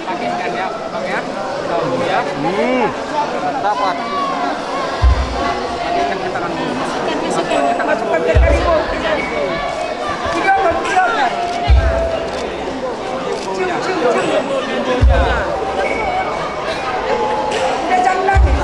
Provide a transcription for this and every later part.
Pakai ikan ya, bang ya. Tahu ya. Dapat. Ikan kita kan. Masukkan ke karibu. Tiga kan. Udah jam lagi.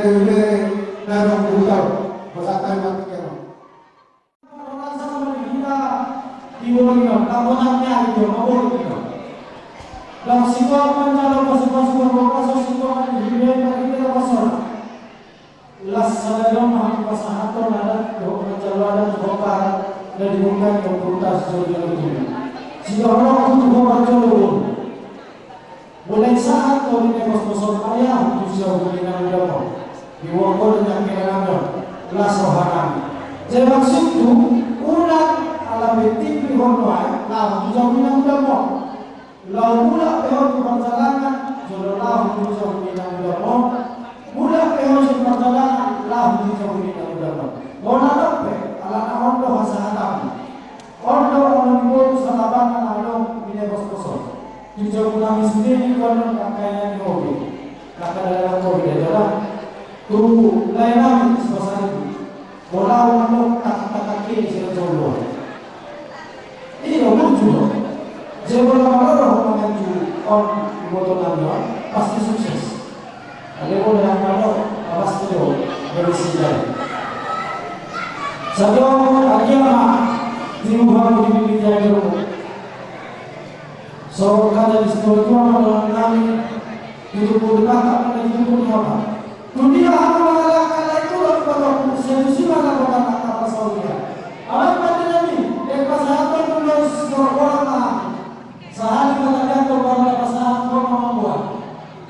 Ule narong butaw basatan matikero. Iwolino kamonanya itu mawolino. Lang siko panjalo pasipasipon kaso siko kan hibe pakita pasona. Las saladong mahal pasahaton adat do panjalo adat bokar dan dibuka komputas jodoh itu. Siko orang itu bokar mulai saat kau ini kos-kosan ayah untuk siapa yang dapat diwakil dengan kenangan las rohanan. Jadi maksud itu ulang alam betik di honoi lah jauh yang dapat. Lalu mula pehon perjalanan jodoh lah untuk jauh yang dapat. Mula pehon perjalanan lah untuk jauh yang dapat. Bona dapat alam hondo hasahatam. Hondo orang ibu salabangan along ini kos-kosan. Tujuh kami sendiri konon kakaknya di hobi, kakak dalam hobi adalah tu lain sebesar itu. Bola orang kakak kiri sila jauh. Ini orang juga. Jadi bola orang maju on botol anda pasti sukses. Ada bola yang pasti jauh dari sini. Satu agama di muka di jalan. So kada istiwa adalah kami itu pun kakak dan itu pun apa? Dunia awal kala itu adalah sesuatu yang akan kakak pasalnya. Awal pada ini, kesehatan tulis orang sehari katakan kepada kesehatan orang membuat.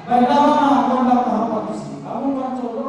Bagaimana kondak apa sih? Kamu kan coba.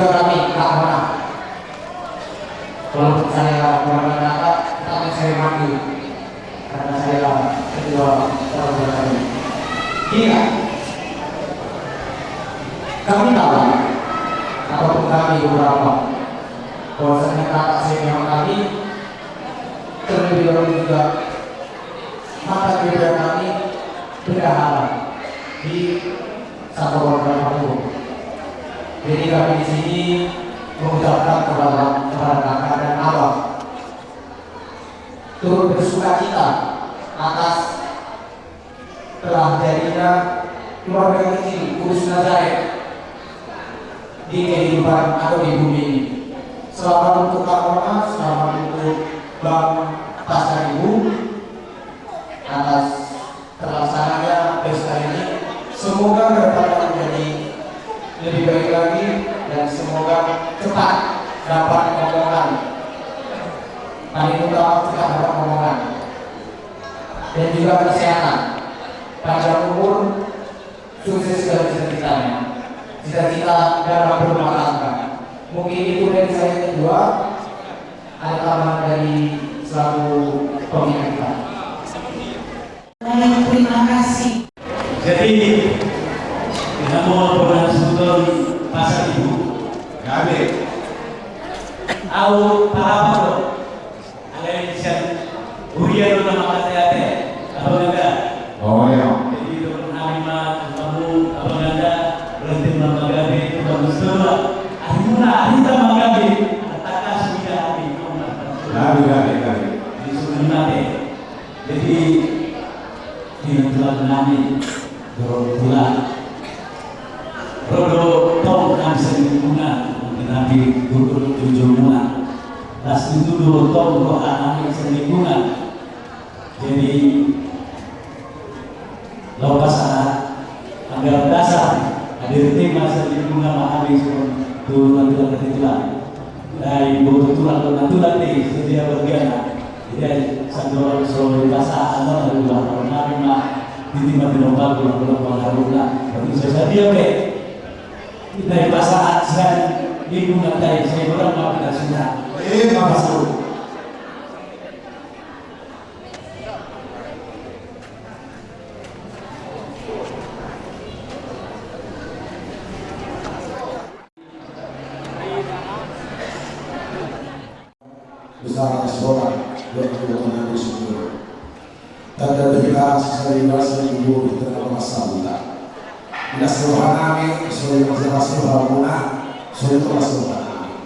juga kami tak pernah. Walaupun saya kurang kata, tapi saya mati karena saya kedua orang kami. Iya, kami tahu ataupun kami beberapa bahwasanya kakak senior kami terlebih dahulu juga mata beda kami bendahara di Satuan Kampung. Jadi kami di sini mengucapkan kepada kakak dan abang turut bersuka cita atas telah jadinya keluarga kecil Kudus Nazaret di kehidupan atau di bumi ini. Selamat untuk Kapolres, selamat untuk Bang Pasar Ibu atas terlaksananya pesta ini. Semoga kedepannya menjadi lebih baik lagi dan semoga cepat dapat omongan. Paling utama cepat dapat omongan dan juga kesehatan, panjang umur, sukses dalam cita-cita dalam berumah tangga. Mungkin itu dari saya. Kedua, ada tambahan dari selaku pembina kita. Terima kasih. Jadi namun bulan Sudon Pasar Ibu kami au para ada yang Uria dulu nama kata apa enggak? Oh ya. Jadi itu nama kamu apa enggak? Berarti nama kami itu bagus semua. Ahimuna kami katakan sudah hari kami disuruh mati. Jadi di bulan kami bulan Rodo tong kami sempurna nanti guru tujuh bulan. Tas itu dulu tong roh anak sempurna. Jadi lepas anggaran dasar hadir tim masa sempurna mahami turun nanti tulang dari butuh tulang nanti sedia bagian. Jadi satu orang selalu bahasa atau dari luar kami mah ditimpa di lomba pulang haruna. Tapi saya dia dari bahasa Asran ibu nanti saya orang mau kita sudah. Masuk. Besar seorang yang berkenan di sini. Tanda berita sekali bahasa ibu tentang masalah. Bila seorang kami sudah menjelaskan seorang sudah termasuk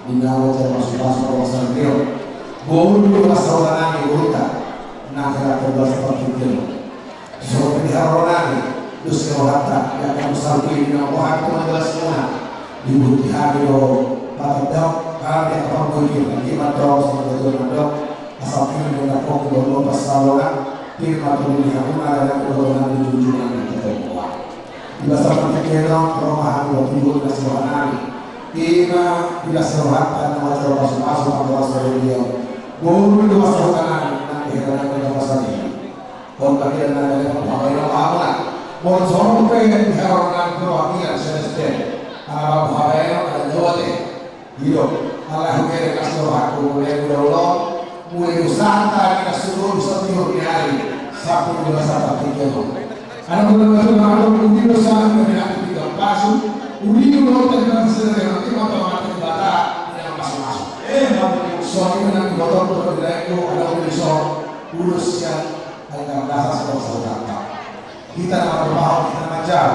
Binawa termasuk pasal dia. Guru dulu seorang kami gurita. Nak terbatas terpikir. Seorang diharapkan kami terus kewatan yang akan bersatu ini nama Tuhan menjelas semua. Ibu dihari pada dok kami akan berpikir lagi madok sebagai madok asal kini dengan kau kedua pasalan firman Tuhan yang ada dalam kedua di ujung yang tertentu. Berdasarkan kekiran perumahan waktu ibu dan sebuah nari Ima bila serohatan nama terlalu masuk antara saudara dia guru dua serohatan nanti heran dengan pasal ini kalau bagian dari pemahaman Allah mohon sorong ke diharapkan kerohanian selesai karena pemahaman ada jawab hidup Allah hukum kasih rohku mulai Allah mulai usahata kita suruh setiap hari satu dua satu tiga. Anak betul-betul malu mungkin dosa mengenai tiga pasuk, uli ulo terkena sesuatu yang kita tahu bata yang masuk. Soalnya nanti motor berbeda itu ada urusan urus yang agak dasar sesuatu. Kita nak berbahaya kita macam,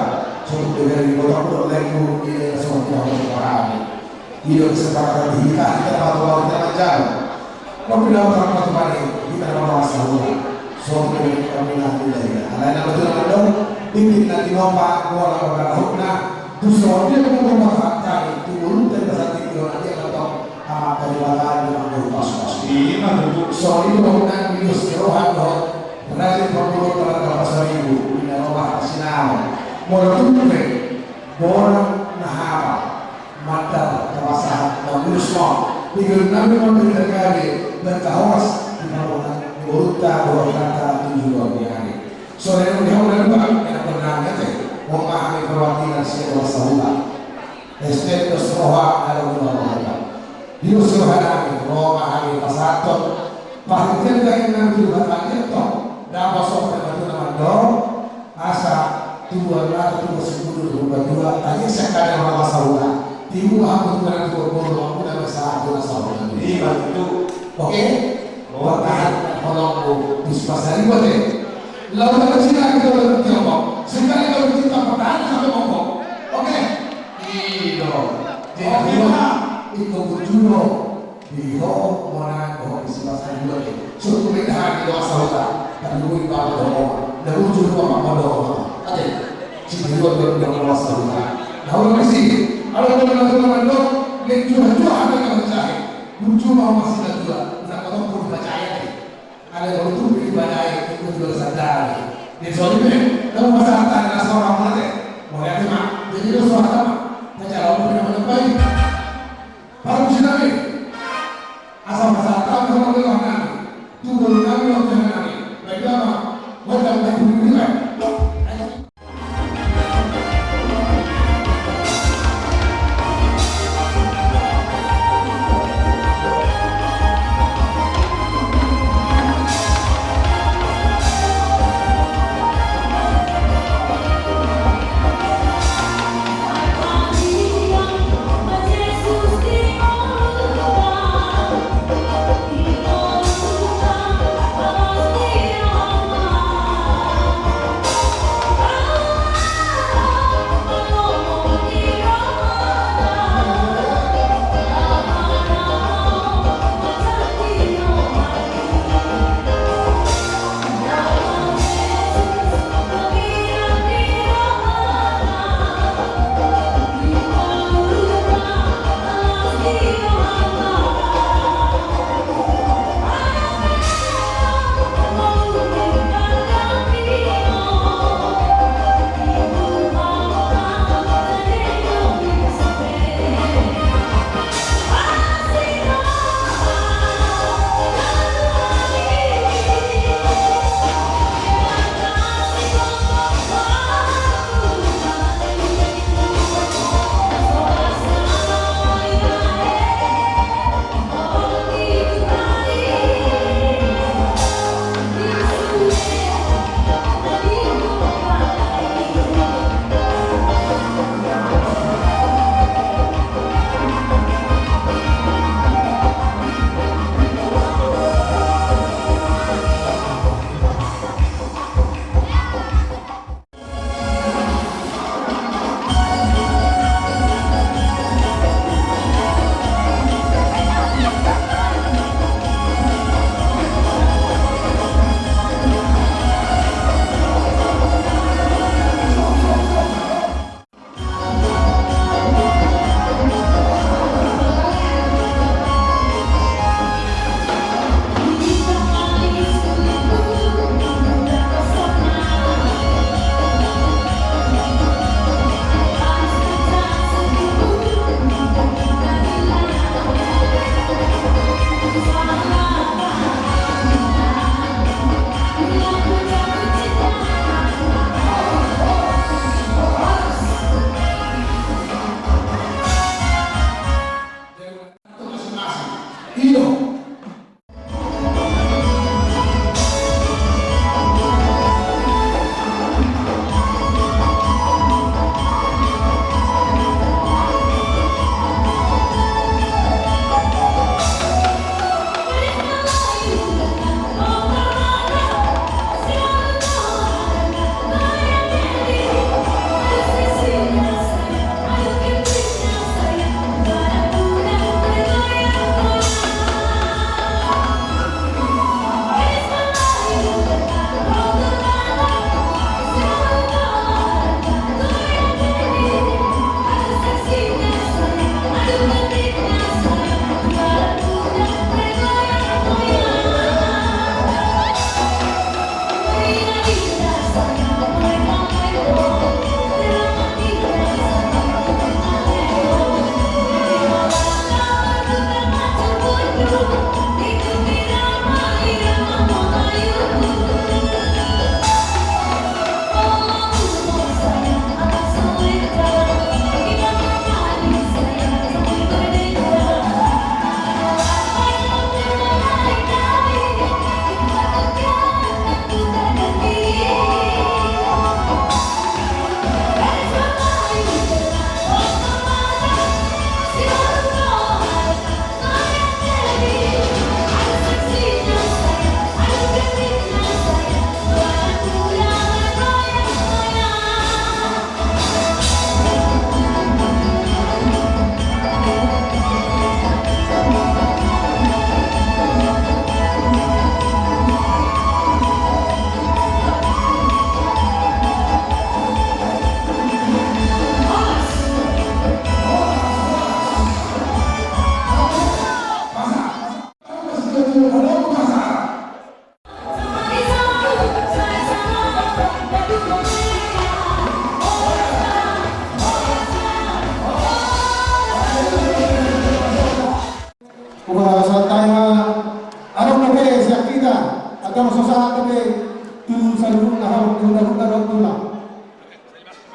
suatu dari motor berbeda itu ini sesuatu yang berperan. Hidup sepakat kita tahu kita macam. Apabila orang mati kita nak masalah. Suatu yang kami nanti dari karena betul-betul bimbing nanti nompak bola hukna terus dia membuat kami turun dari dasar tinggi nanti atau amat peribadatan yang berpas-pas ini soal itu hukna minus kerohan berhasil berburu pada pasar ibu ini nompak sinau bola tumpul bola nahara mata kawasan dan minusmo tinggal kami memberi kami berkawas di bawah Urta dua kata tujuh hari. Sore ini dia udah lupa yang pernah ngete memahami perwakilan sebuah sahabat. Estet terseroha dalam Yusuf Hanami, Roma Hari Pasato, Pakitian kain nanti batangnya toh, dapat sopir batu nama dong, asa dua atau dua sepuluh dua, tadi saya kadang orang saudara, timu aku dengan dua puluh, aku dan masalah dua saudara. Ini bantu, oke? Bertahan, tolong disipasi buat deh. Lalu kalau Cina kita udah Tiongkok, sekali kalau kita bertahan sampai Hongkong, oke? Iya, jadi itu berjuno di Hong mana Hong disipasi dua deh. Suatu pernikahan di luar saudara, dan dulu kita ada Hong, dan ujung apa ada Hong, ada. Cina dua di luar saudara. Nah udah sih, kalau teman-teman dong, yang jual ada yang mencari, ujung mau masih ada. Orang pun percaya nih, ada yang itu beribadah itu juga sadar. Di soalnya, kamu masa tanya seorang mati, mau lihat mak, jadi itu suara mak, baca lalu punya baik. Baru sinami, asal masa tahu kamu bilang nani, tunggu nani waktu nani, baik apa, bukan baik begini kan?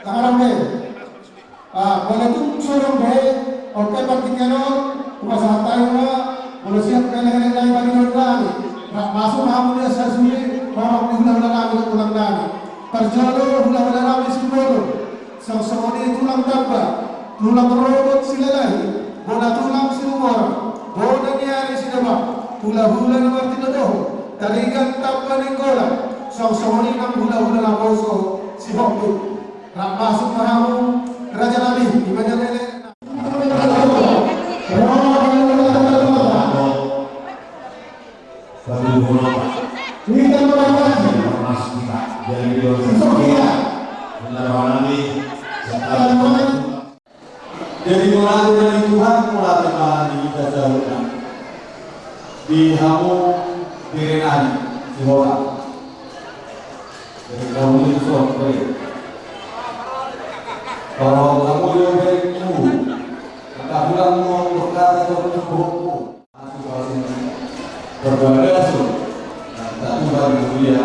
Tangan be. Boleh tu sorong be. Oke partikan kuasa tahu boleh siap kalian lain bagi orang. Masuk hamu dia sasui orang hula-hula kami tulang dani. Terjalo hula-hula kami simbolo. Sang-sangoni tulang tabba, tulang robot silalahi, bola tulang silumor, bola niari sinaba, hula-hula naman tinodoh, taligan tabba ninggola, sang-sangoni ng hula-hula na boso si Hokku. Masuk hamu Raja Nabi, ibadah lele. Jadi melatih dari Tuhan melatih di kita jauhkan di hamu direnani di bawah dari kamu itu soal kalau kamu yang berikmu tak pulang mau berkata berbuku masuk ke sini berbeda so tak Tuhan mulia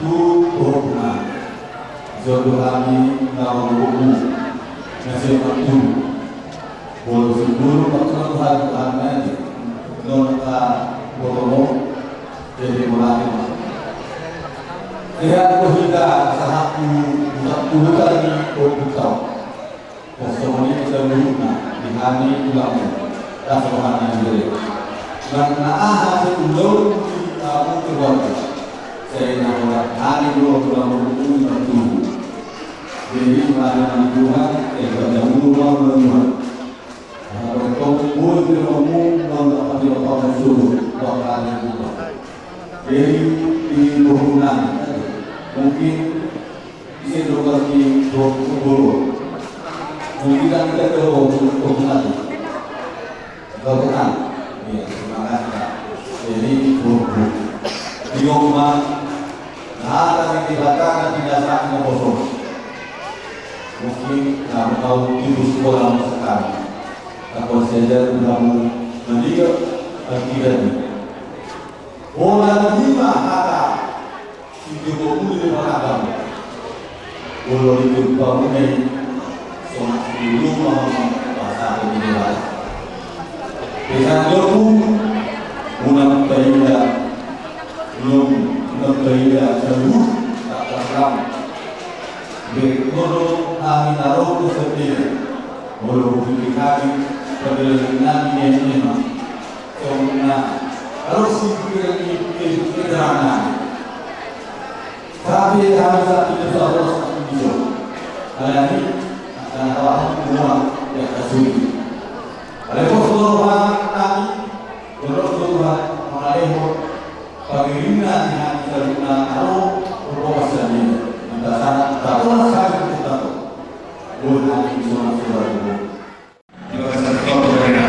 Tuhan jodoh kami nama buku nasi waktu boleh sebelum Tuhan Tuhan aja nota bolong jadi melatih lihat kita satu kali berbuka semuanya kita berguna di hari ulang dan semuanya sendiri karena hasil ulur kita keluarga saya nak hari dua bulan jadi melayani Tuhan pada umur Tuhan kalau boleh berumur dapat dilakukan suruh bakalan Tuhan jadi di hubungan mungkin bisa lokasi bulu mungkin kita ke hubungan lakukan ya terima kasih jadi bulu di rumah ada yang dibakar tidak sangat kosong mungkin kamu tahu itu sekolah sekarang kalau saja kamu mendidik akibatnya orang lima kata itu boleh dimakan kalau itu kamu ini soal dulu bahasa Indonesia bisa jauh munam kaya belum kaya jauh tak terang berkono kami taruh ke setiap walau kami perjalanan kami yang memang karena harus dipilih keterangan tapi harus tidak harus hidup kalian ini akan tahu semua yang tersulit oleh Tuhan kami Tuhan mengalihkan pengiringan yang kita taruh berkuasa ini dasar tahulah kami kita boleh hati semua saudara terima kasih kepada mereka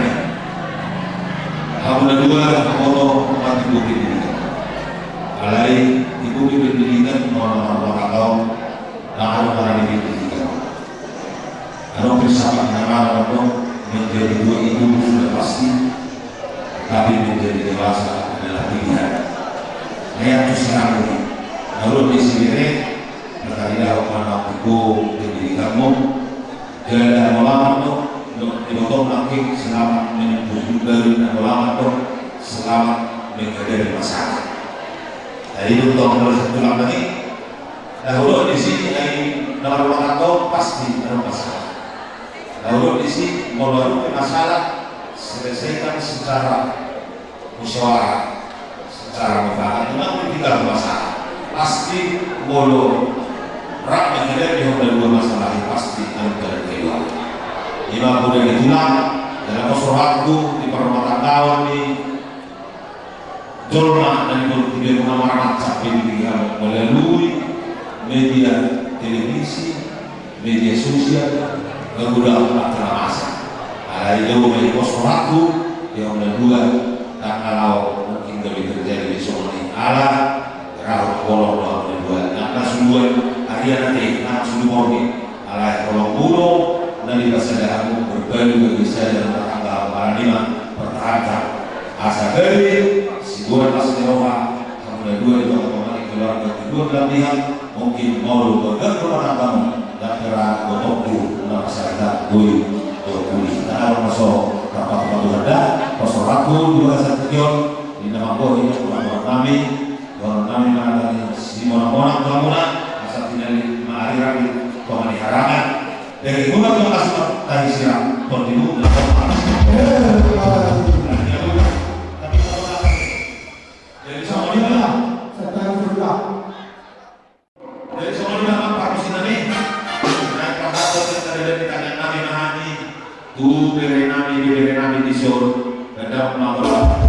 Hamdan dua Allah mati bukti ini alai ibu pendidikan orang tahu dan orang pendidikan kalau bersama dengan orang menjadi dua itu sudah pasti tapi menjadi dewasa adalah pilihan ayat Islam ini kalau di sini Kalian mengaku pendidikanmu jalan melawan untuk dipotong lagi selamat menyembuh dari melawan selamat menghadapi masalah. Dari itu untuk tulang lagi. Dahulu di sini dari dalam atau pasti ada masalah. Dahulu di sini melalui masalah selesaikan secara musyawarah, secara mufakat. Memang tidak masalah. Pasti bolo rak menghadapi yang dua masalah yang pasti antara kedua. Lima bulan itulah dalam waktu di perumah tahun di Jolma dan Tiga Muhammad sampai dilihat melalui media televisi, media sosial, menggunakan antara masa. Ada itu dari waktu yang dua tak kalau mungkin lebih terjadi di Somali ala rawat kolong dua nak semua nanti nak semua ni alai kolong bulu dari bahasa aku berbalik bagi saya dalam tanggal paradigma pertahankan asa dari si dua pas Eropa kemudian dua itu otomatis keluarga kedua belah pihak mungkin mau bergantung pada kamu Gapera Gotoku Narasada Gui Kuli Nah masuk rapat ada Pasal Raku juga Satyon di nama ini orang kami mengalami si mona-mona kelamuna asal tidak mengaliran kemana harangan dari bunga terima kasih tadi siram kontimu melakukan tapi dari semuanya dari semuanya Pak Musinami dan kabar dari tanya kami mahani tu beri nami di sur dan melakukan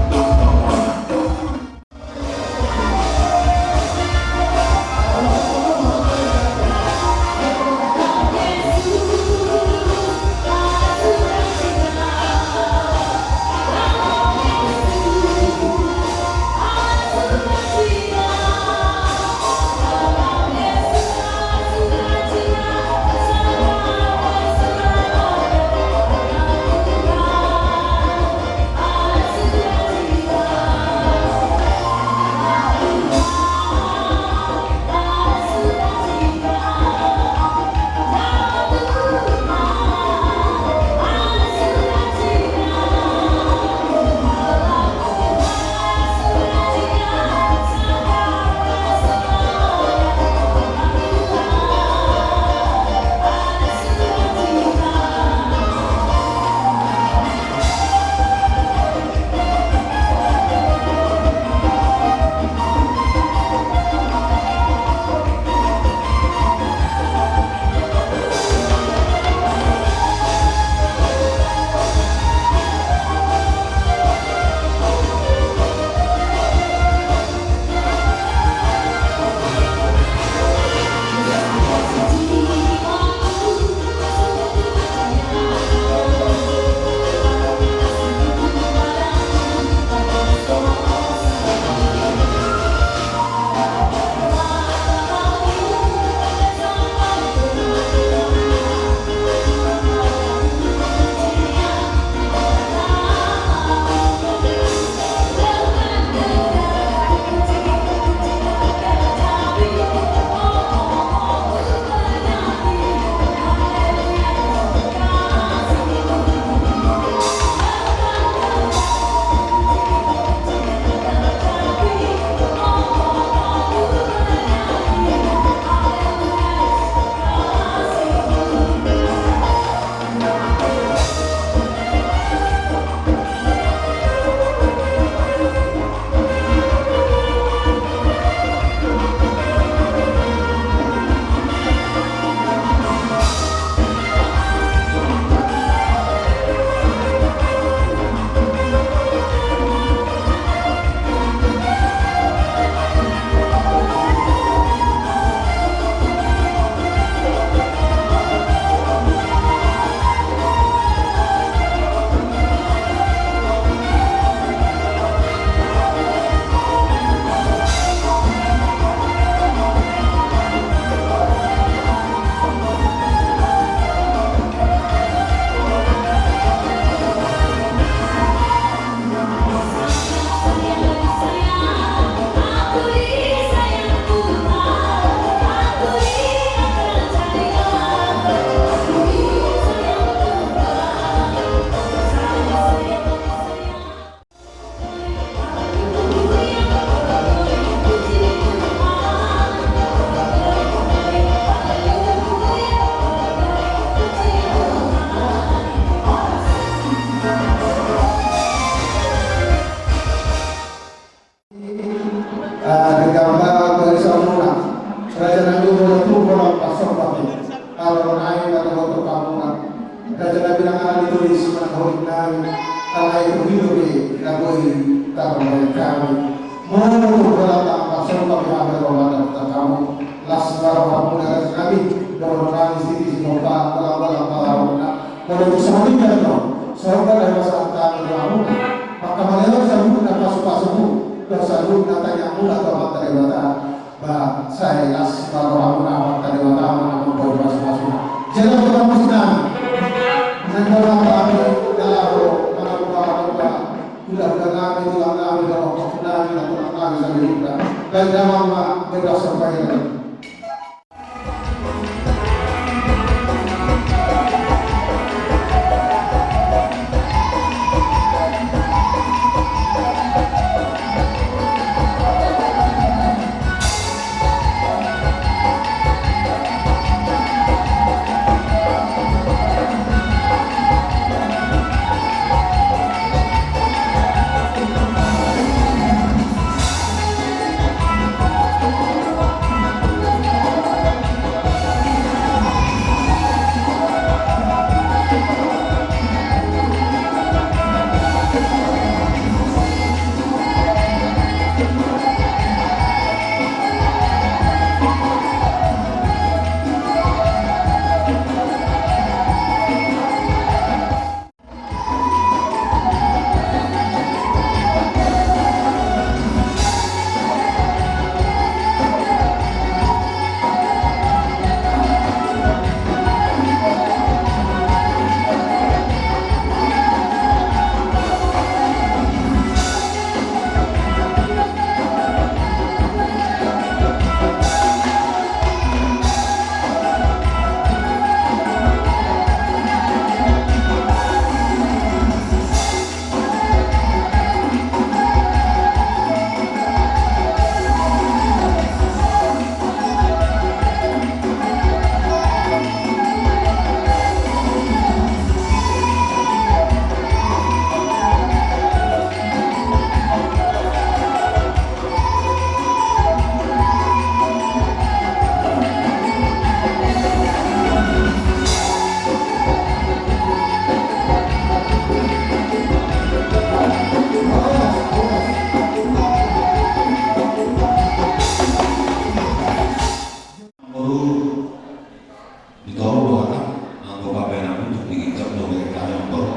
untuk kami untuk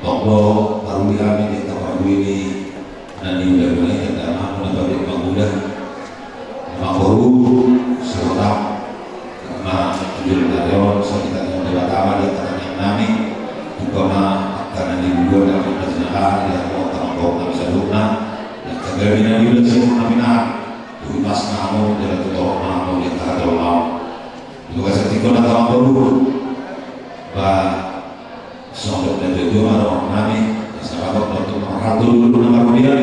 toko baru kami di tempat ini dan di wilayah dan aku mendapat pemuda Makoru serta karena tujuan karyawan sekitar yang pertama dan yang kami juga karena di dua dan berjalan dan orang bisa lupa dan kegembiraan juga sih kami nak mas kamu dari tutor kamu yang tak tahu mau juga setikon atau baru bah sobat dan juga orang kami sahabat untuk meratu dulu nama dia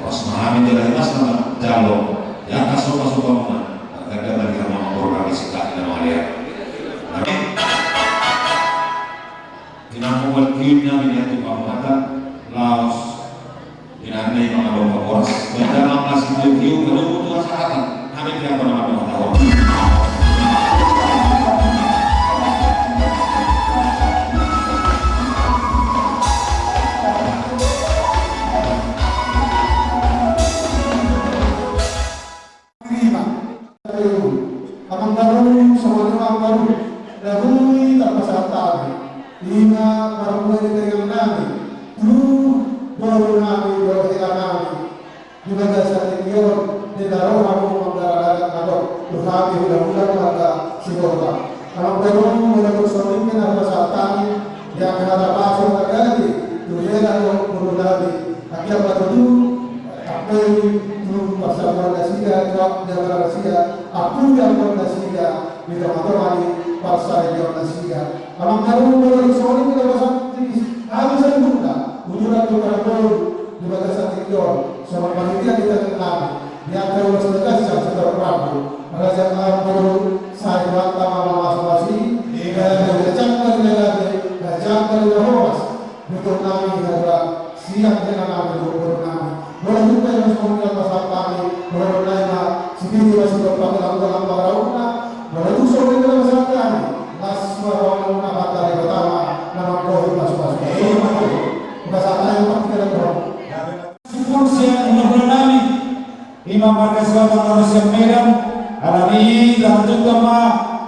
pas kami dari mas nama jalur yang masuk mana karena bagi kami orang kami sikap dan dia Dinamo wakilnya melihat pembuatan Laos dinamai mengalami poros dan dalam masih review menunggu tuan sehatan kami tidak pernah mengetahui Abang baru sama orang baru dahulu tak pasal tahu lima baru dengan nami dulu baru nami baru kita nami juga dasar tikion di dalam kamu menggarakan kalau berhati udah pada sigota kalau baru menurut soalnya kita pasal tahu yang ada pasal terjadi dunia lalu berulari akibat itu apa itu pasal manusia jawab jalan manusia aku yang manusia di dalam pasal yang manusia kalau baru menurut soalnya kita pasal harus saya buka ujuran kepada di batasan tikion sama panitia kita kenal yang terus tegas yang secara ragu raja baru saya bantah masing-masing dan bercakap dengan untuk kami adalah siap dengan kami untuk kami boleh juga yang semuanya pasal kami boleh lainnya sendiri masih berpakaian dalam parauna boleh itu soalnya dalam pasal kami nasma parauna batari pertama nama kau masuk-masuk pasal yang pakai dalam fungsi yang kami Imam Markas Selatan Malaysia Medan alami dan juga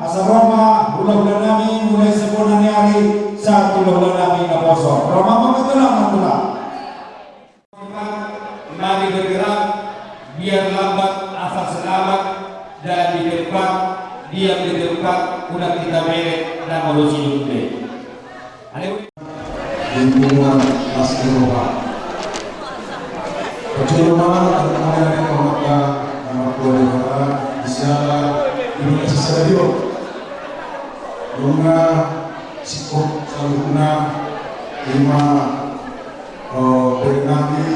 asal Roma bulan kami mulai sebulan hari satu bulan kami naposo Roma mengetelah mari bergerak biar lambat asal selamat dan di depan diam di depan udah kita merek dan malusi dulu lingkungan pasti rumah percuma kemudian memakai nama keluarga bisa Indonesia Stadium bunga sikap saluna lima bernami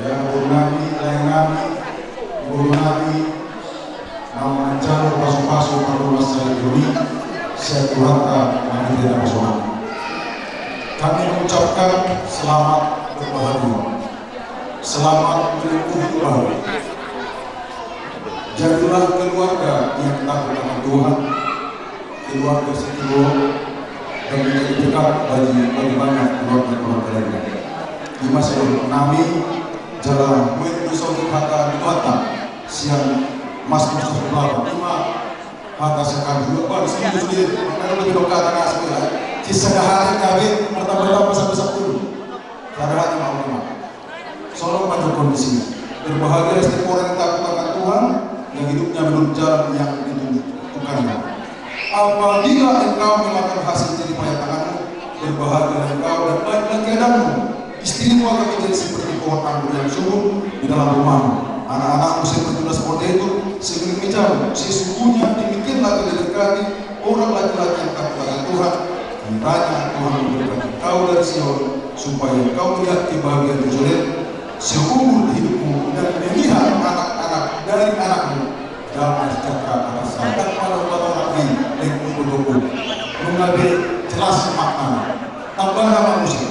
ya bernami lainami bernami nama calon pasu-pasu pada Stadium saya Tuhan kami tidak bersama kami mengucapkan selamat berbahagia selamat menempuh baru jadilah keluarga yang takut akan Tuhan keluarga setia dan menjadi dekat bagi banyak keluarga lainnya di masa kami jalan menuju kata kota siang mas musuh belakang lima kata sekali dua di sini sendiri karena lebih dekat dengan sekolah kisah hari kami pertama besar dulu karena hati mau selalu pada kondisi berbahagia setiap orang yang takut akan Tuhan yang hidupnya menurut jalan yang ditentukannya. Apabila engkau memakan hasil jerih payah tanganmu, berbahagia engkau dan baiklah keadaanmu. Istrimu akan menjadi seperti pohon anggur yang subur di dalam rumahmu. Anak-anakmu seperti seperti itu seiring bicara. Sesungguhnya demikianlah didekati orang laki-laki yang takut akan Tuhan. Kiranya Tuhan memberkati kau dari Sion supaya kau melihat kebahagiaan di Jordan seumur hidupmu dan melihat anak-anak dari anakmu dalam sejahtera atas sana pada orang lain yang kumpul-kumpul mengambil jelas makna tambahan manusia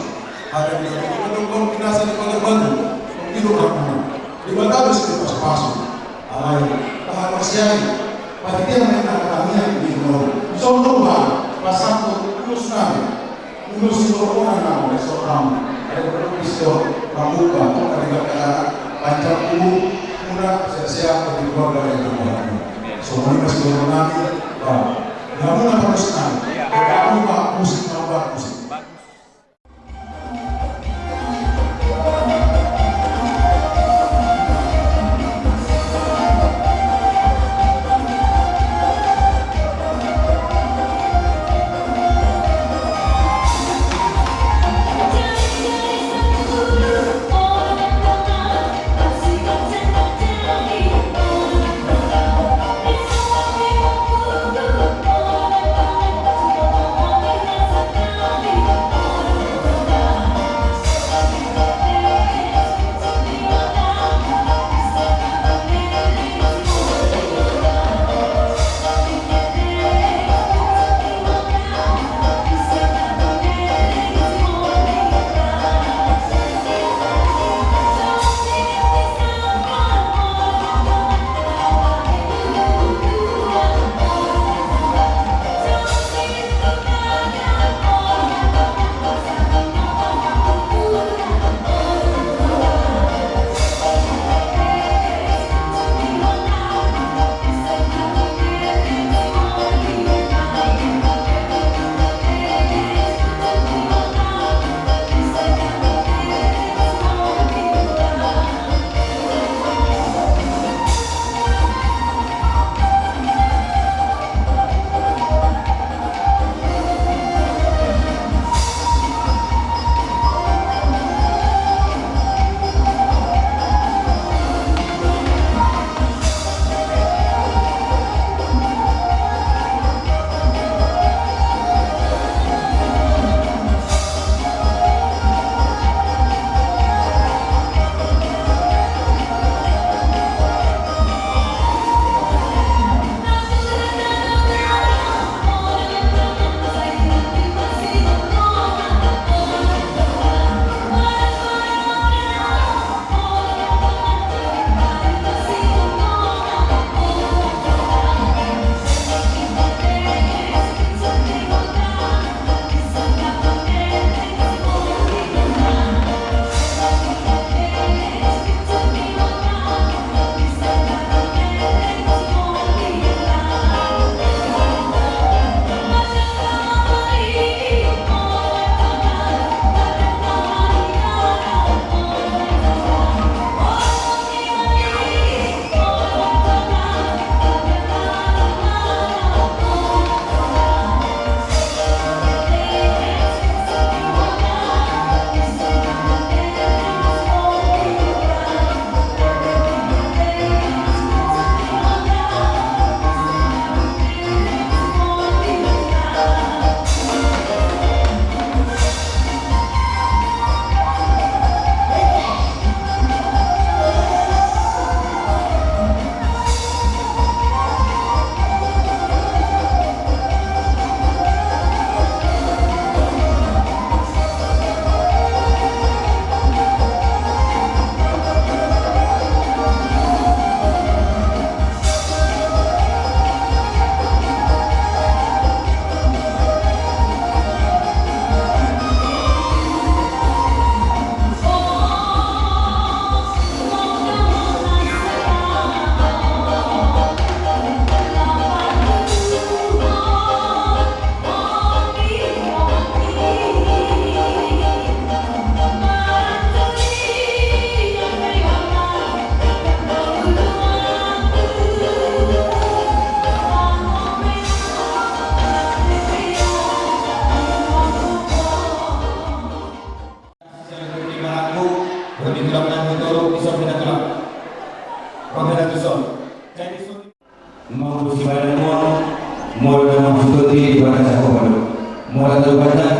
ada yang menunggu kombinasi di baju hidup ramah di batas di pas-pasu alai tahan persiai pada dia mengenal kami di luar contoh pasal lulus orang nama seorang ada berpisah pramuka ada panjang muda siap bagi keluarga yang berbahagia semuanya masih bermenangi namun apa senang kamu musik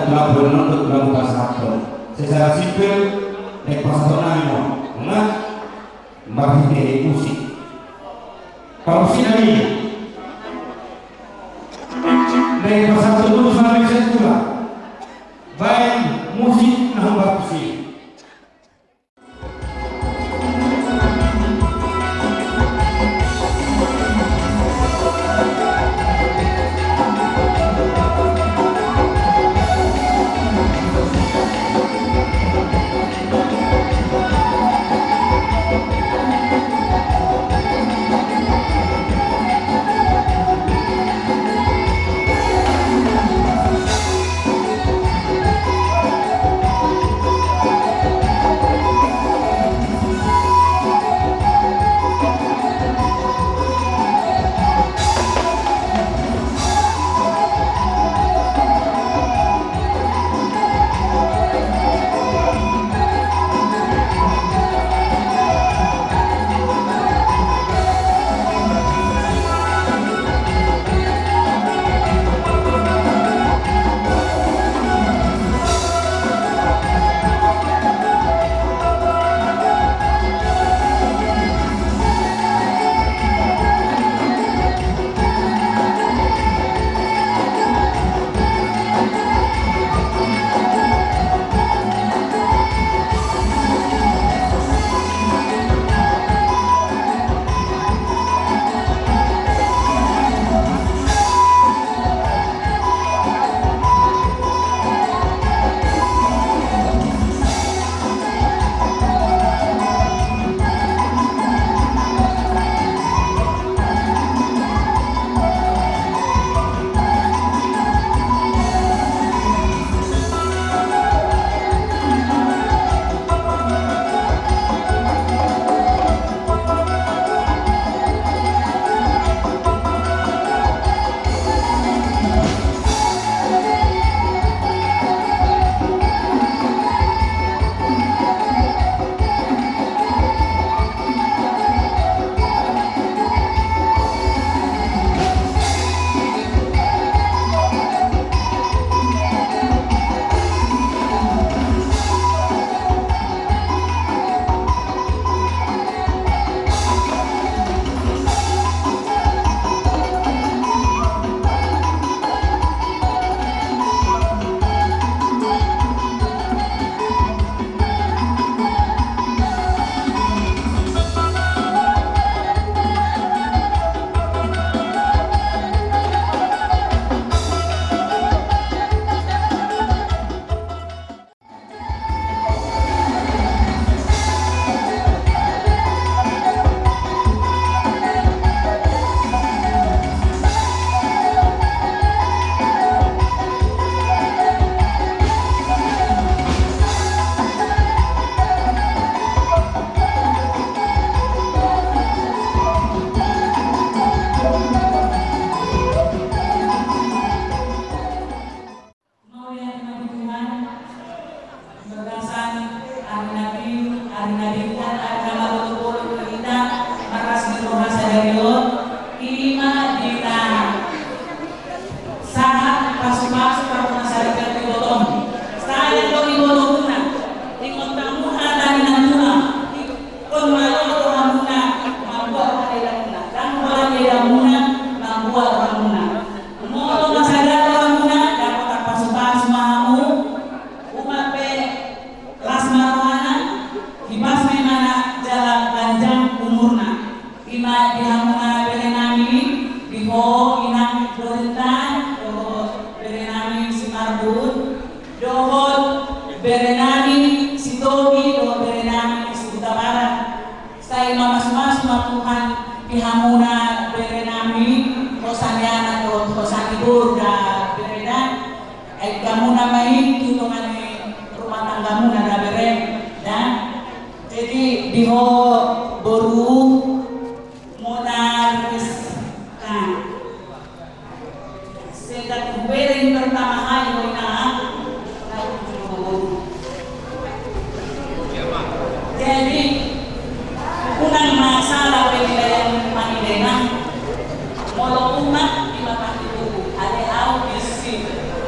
lagu untuk lagu pasatto. Secara sipil nek pasatto namo, nah mbak musik. Kalau sini nek pasatto dulu sampai sekolah, baik musik nambah musik.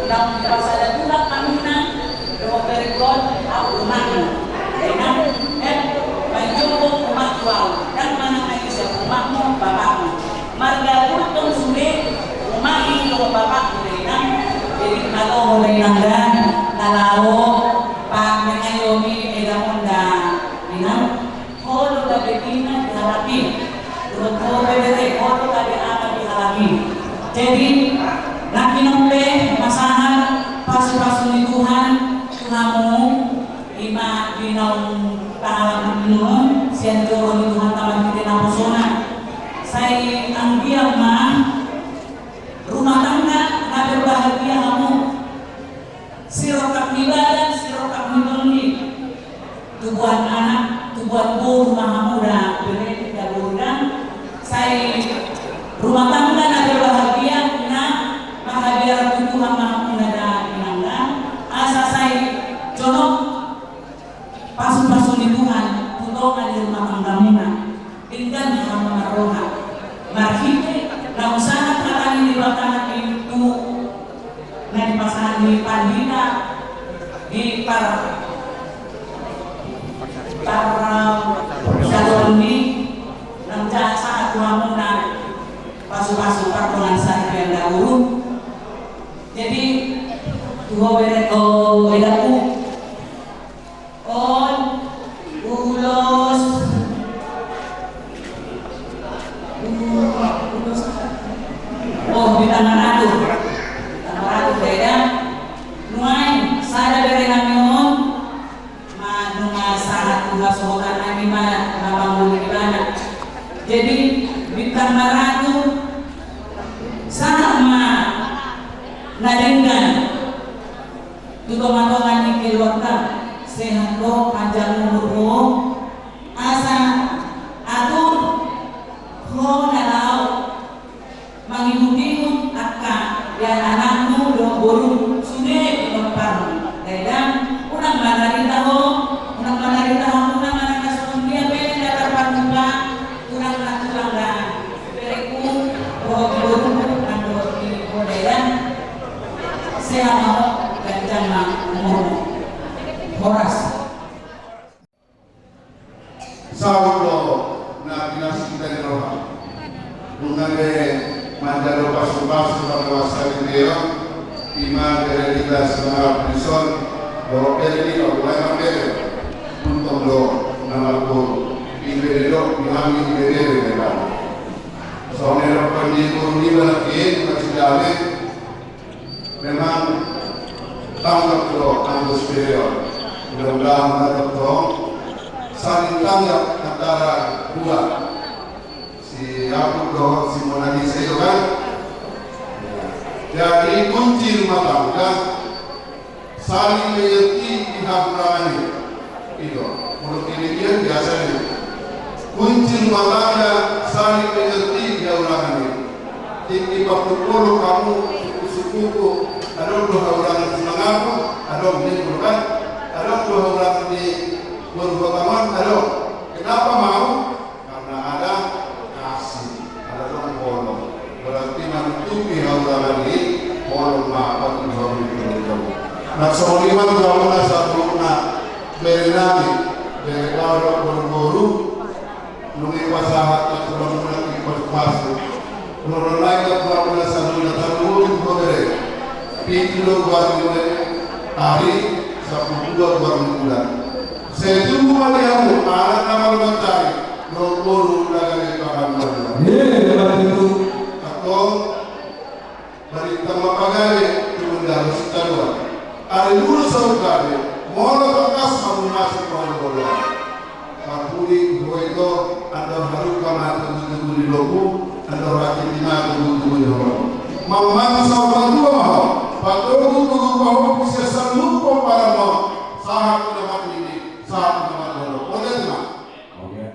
Dalam pasal 2 kami Kalau oleh nanggan kalau pag nangayomi edamon da inam holo da betina dihalaki turut holo bebete holo da beama dihalaki. Jadi nakinompe masahan pasu-pasu ni Tuhan Tuhanmu ima dinaung tahalang minum sian turun ni Tuhan taman kita napusona saya ang diam mah rumah tangga na berbahagia kamu sirokap ibadah sirokap minumni tubuhan anak tubuhan bu rumah kamu dah beri tidak berundang saya rumah tangga na berbahagia na bahagia Tuhan kamu nada inangga asa saya contoh pasu-pasu di Tuhan tutongan di rumah tanggamu na dengan hama roha marhite na usaha katani di batahan itu na di pasahan di Pandina di para saloni ng jasa tuhamu na pasu-pasu partongan sa yang dahulu. Jadi tuho beret o edaku on ulos oh di tangan aku beda nuai sada bere namion manunga sahat tunga sohokan ani ma nabangun ibana. Jadi bintang maratu sama nadenggan tutongan-tongan ni keluarga sehat lo panjang umurmu asa atur ho nalau mangibutimu akka yan anakmu do burung sude mempan dan unang manarita ho unang mana kasong dia pele datar panduka unang natulang da bereku ho burung ando di boderan sehat ho ganjang na umurmu horas Saulo na pinasita ni Roha. Nungane mandalo pasu-pasu pagkawasa ni Deo, ima berelita sa prison, do bereli o buhay mabere, puntong do na magpuro, ibelelo, ihangin ibelelo na ba. So, meron pa ni Kuruniba na kiin, magsidali, memang tanggap do ang superior. Mudah-mudahan na ito, saling tanggap antara dua si Yakub doh si Mona Lisa itu kan. Jadi kunci rumah tangga saling mengerti pihak berani itu. Menurut ini dia biasanya kunci rumah tangga saling mengerti dia berani. Tinggi waktu puluh kamu suku-suku ada dua orang mengaku ada bukan ada dua orang di berhubungan ada. Kenapa mau? Karena ada kasih, ada tolong. Berarti menutupi hal-hal ini, tolong maaf untuk orang. Nah, soliman kalau satu berenami, berekawal berburu, nungi pasahat atau nungi pasku. Nungi lagi kalau satu tahu itu bere. Pintu buat hari Sabtu 2 bulan. Saya tunggu malihamu, anak nama mentari, nombor lagi bahan bahan. Itu. Atau berita mapagari turun dari setarua. Ada dulu saudara, mohon bekas kamu masuk pada bola. Kapuli dua itu ada baru kamar tunggu di loku, ada rakyat lima tunggu di loku. Mama saudara dua mau, patut tunggu bahwa bisa seluruh para mau sahabat teman ini. Saat teman dulu, boleh teman? Oke.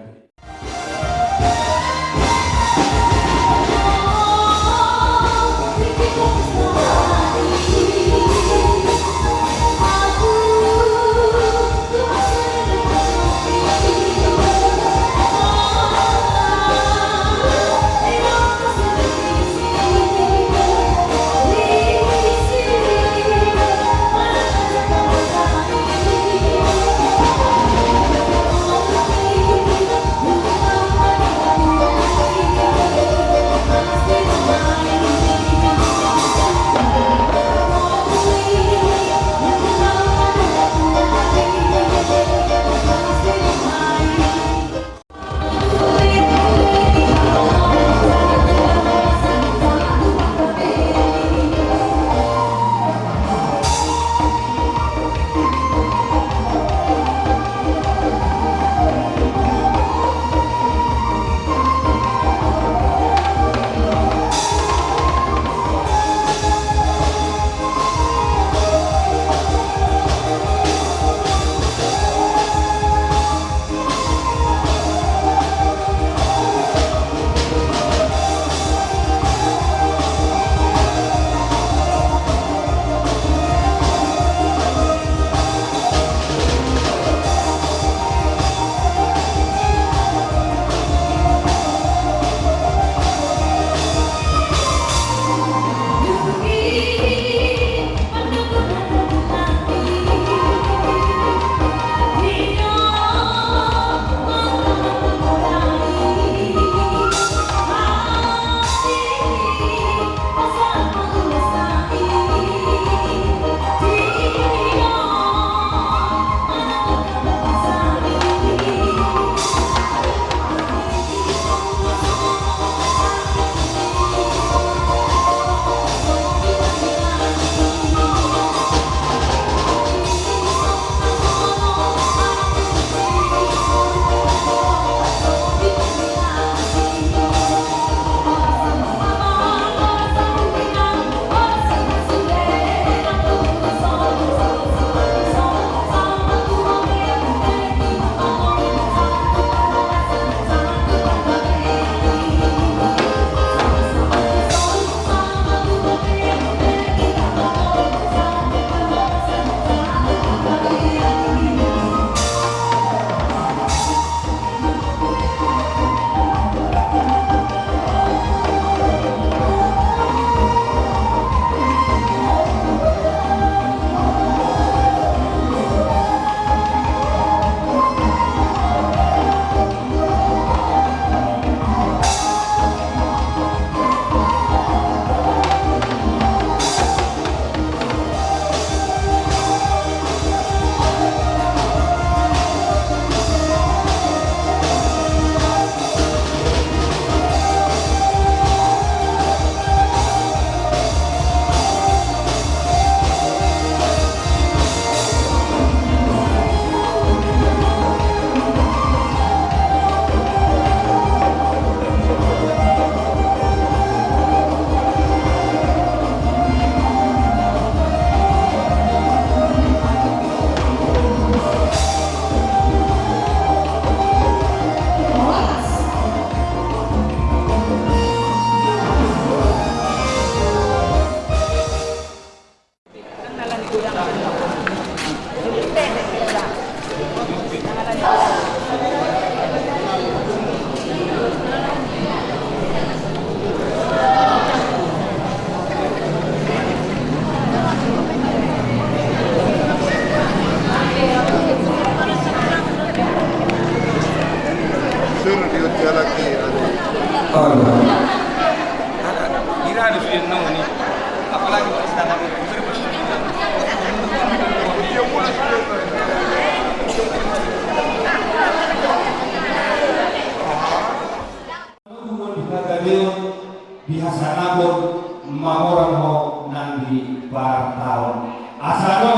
asado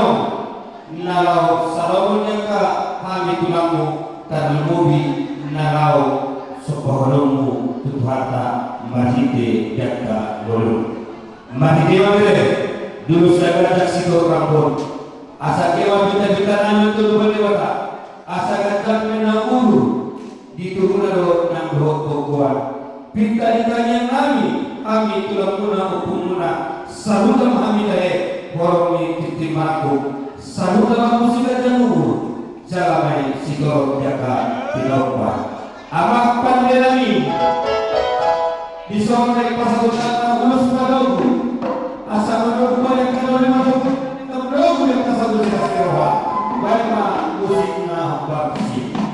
nalau salawunya ka kami tulamu terlemubi nalau sopoholongmu tutuhata mahite jakka lolu mahite wabele dulu saya saksido rambut asa kewa bita-bita nanya tulu balewata asa gantang menanguru diturunado nang rohok pinta-pintanya kami tulang muna upumuna salutam kami dae boromi titimaku salutam musika janur jalamai sigoro jaka tilokwa amak pandelami disongkai pasagutana ulus padogu asa padogu banyak kanole masuk padogu yang pasagutana seroha baik musikna baksi.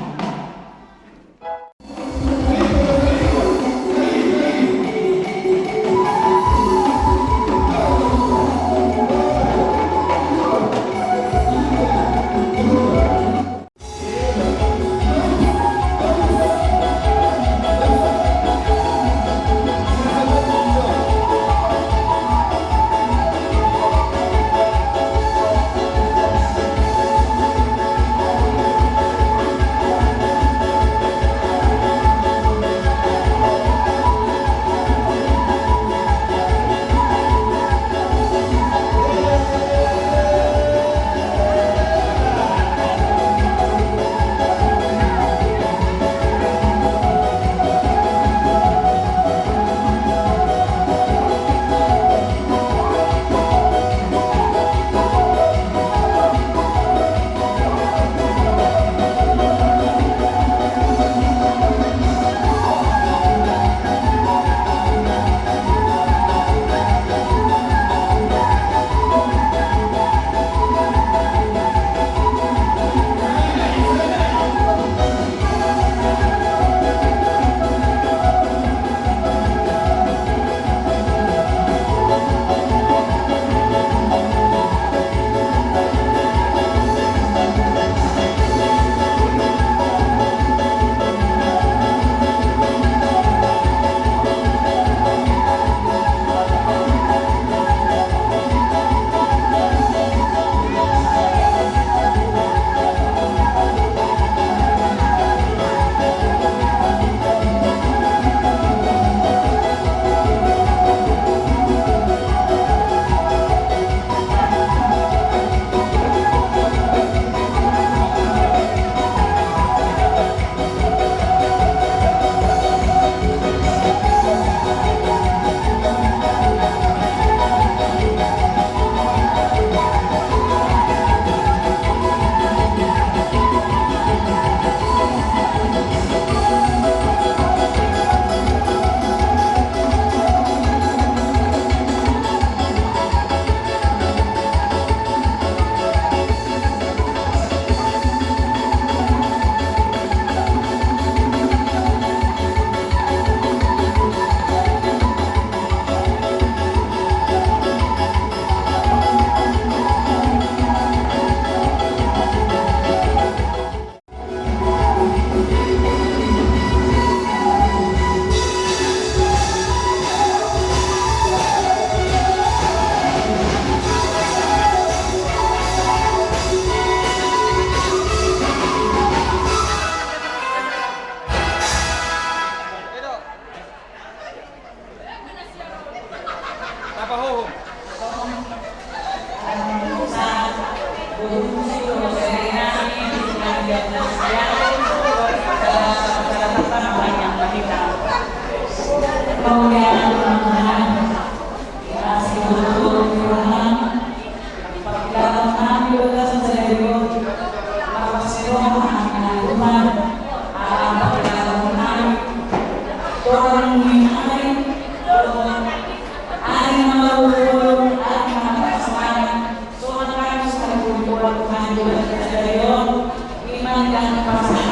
Iman dan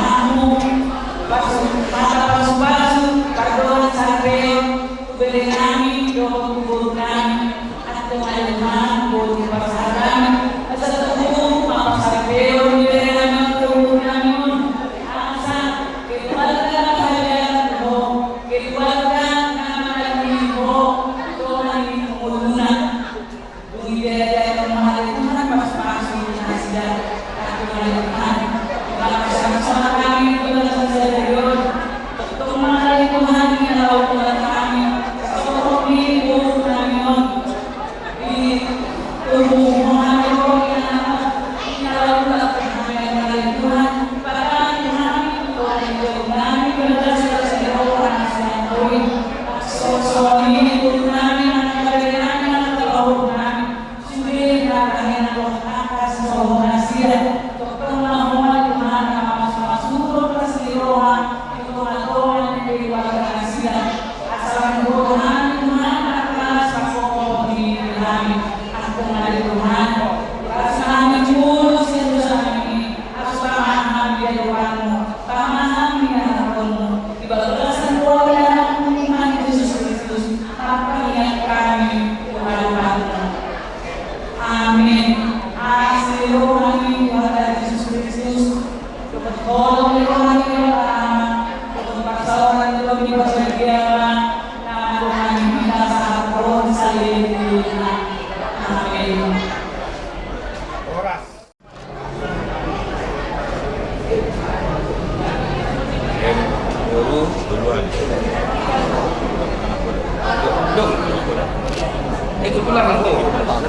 Itu pulang aku,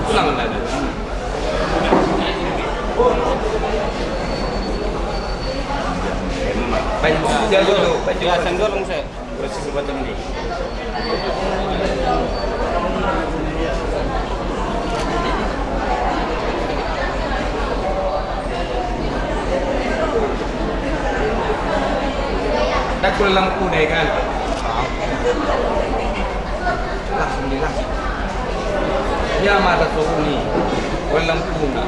pulang lagi. Baik, dulu. Ya, sendok dong saya. Bersih buat ini. Tak pulang lampu deh kan? Alhamdulillah. Ya mata ini, walang puna.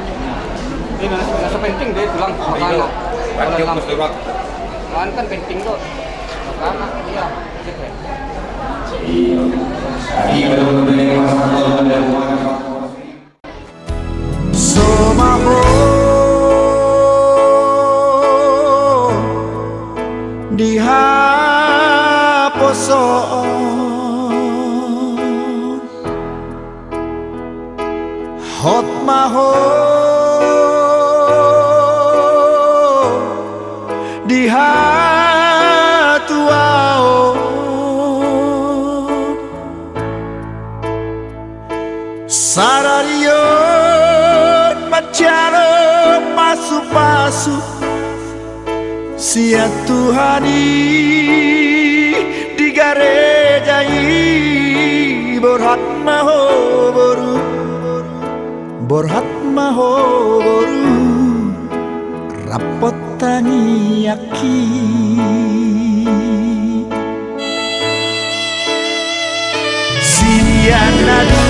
Ini nasa penting deh tulang makana. Walang lampu. Kan penting tuh. Makana iya. Jadi benar-benar yang masalah dan dihaposon hot maho dihatuaon sararion macaro pasu-pasu sia Tuhani digarejai borhat maho boru rapot tani aki sia nadu